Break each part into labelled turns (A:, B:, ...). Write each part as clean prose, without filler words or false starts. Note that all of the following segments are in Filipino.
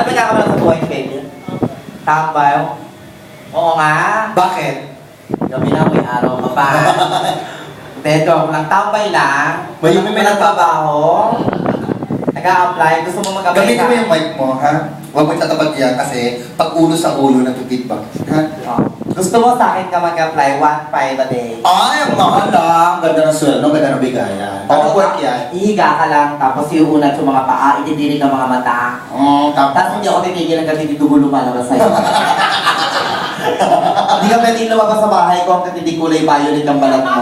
A: Sabi ka ba sa buhay, baby? Tambay? Oo nga.
B: Bakit?
A: Gabi na, may araw ka pa. Hindi, joke lang. Tambay lang.
B: May
A: nagbabaho. Nag-a-apply. Gusto mo mag-apply
B: Gamitin mo yung mic mo, ha? Huwag mo tatabag yan kasi pag ulo sa ulo natutibag. Ha?
A: Oh. Gusto mo sa akin ka mag-apply 1.5 a day.
B: Ay, ang mahal lang. Ganda ng sweldo, ganda ng bigayan. Ano work yan?
A: Ihiga ka lang, tapos iuunat yung mga paa, ititinig ang mga mata. Tapos hindi ako titigil hanggang hindi dugo lumalabas sa'yo. Hindi ka pwedeng lumabas sa bahay ko hanggang hindi kulay violet ang balat mo.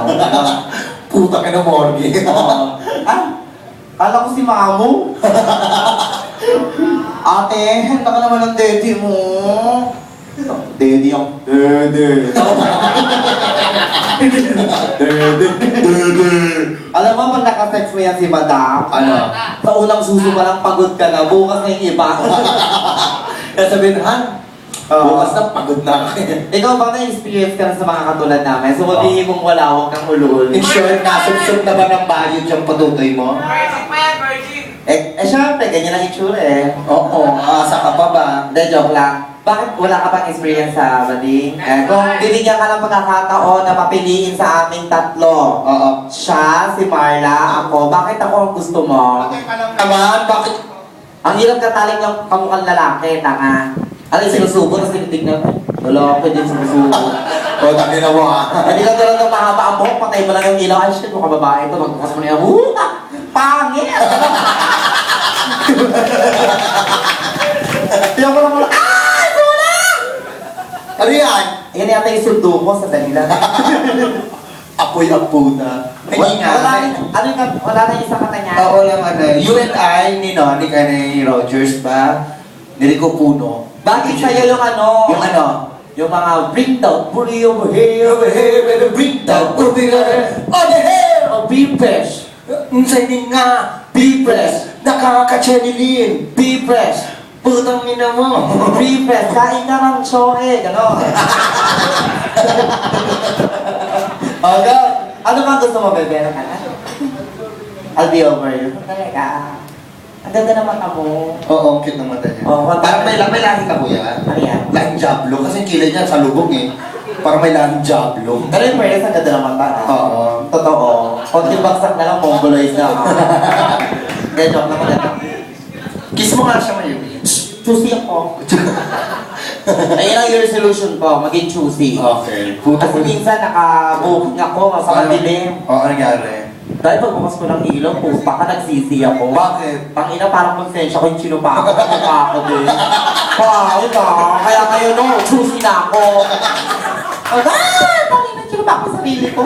B: Puta ka na, Morgie.
A: Ah? Kala ko si Mamu. Ate, henta ka naman ng daddy mo. Daddy ang daddy. Alam mo, pag nakasex mo yan si Madam,
B: Ano?
A: sa unang suso pa lang pagod ka na, bukas na yung iba.
B: Kaya sabihin, Han, bukas na pagod na ako.
A: Ikaw ba na-experience ka na sa mga katulad namin? So, sabihin mong wala, huwag kang ulul.
B: In short, nasubsob na ba ng bayot yung patutoy mo?
C: Virgin pa yan, virgin!
A: Syempre, ganyan ang itsura eh.
B: Oo, asa ka pa ba?
A: Hindi, joke lang. Bakit wala ka pang experience sa bading? Kung bibigyan ka ng pagkakataon na papiliin sa aming tatlo,
B: Oo.
A: siya, si Marla, ako, bakit ako ang gusto mo?
B: Naman, bakit?
A: Ang hirap kataling ng kamukhang lalaki, tanga. Ano yung sinusubo, tapos tinitignan mo? Lalaki din sinusubo.
B: O, tabi na mo, ha?
A: Hindi ka tulad ng mahaba ang buhok, patay mo lang yung ilaw. Ay, shit, mukha babae ito, magbukas mo na yan. Pangit! Tiyan ko lang mo lang,
B: Ano yan?
A: yan yata yung sundo ko sa dalila.
B: Apoy-apo na. Hindi nga.
A: Wala na isang kata niya.
B: Oo lang, ano, you and I, ni Rogers ba? Nilico Puno.
A: Bakit sa'yo yung ano?
B: Yung ano?
A: Yung mga bring down, puri over here,
B: Bring down, over here, on the hair!
A: o be-fresh,
B: Sa'yo nga,
A: be-fresh,
B: nakakachenilin.
A: be-fresh,
B: Putang ina mo.
A: be-fresh, kain ka ng shoe, gano'n. Ano ba gusto mo, bebe? Ano ka na? I'll be over you. Talaga. Ang ganda ng mata mo.
B: Oo, cute ng mata niya.
A: Oo,
B: Parang may lahi ka, kuya.
A: Ano yan?
B: Lahing Diablo, kasi yung kilay niya sa lubog eh. Parang may lahing Diablo.
A: Pero yung fairness, ang ganda ng mata.
B: Oo.
A: Totoo. Konting bagsak na lang, mongoloid na. Kaya joke lang ulit.
B: Kiss mo nga siya ngayon.
A: Choosy ako. Ayun ang yung resolution ko, maging choosy.
B: Okay.
A: Kasi minsan naka-booking ako sa madilim.
B: Oo, ano nangyari?
A: Dahil pagbukas ko ng ilaw, pupa ka, nagsisi ako.
B: Bakit?
A: Pangina, parang konsensya ko yung sinupa ako. Sinupa ako din. Pangit ah. Kaya ngayon, no, choosy na ako. Pangina, sinupa ako sa sarili ko.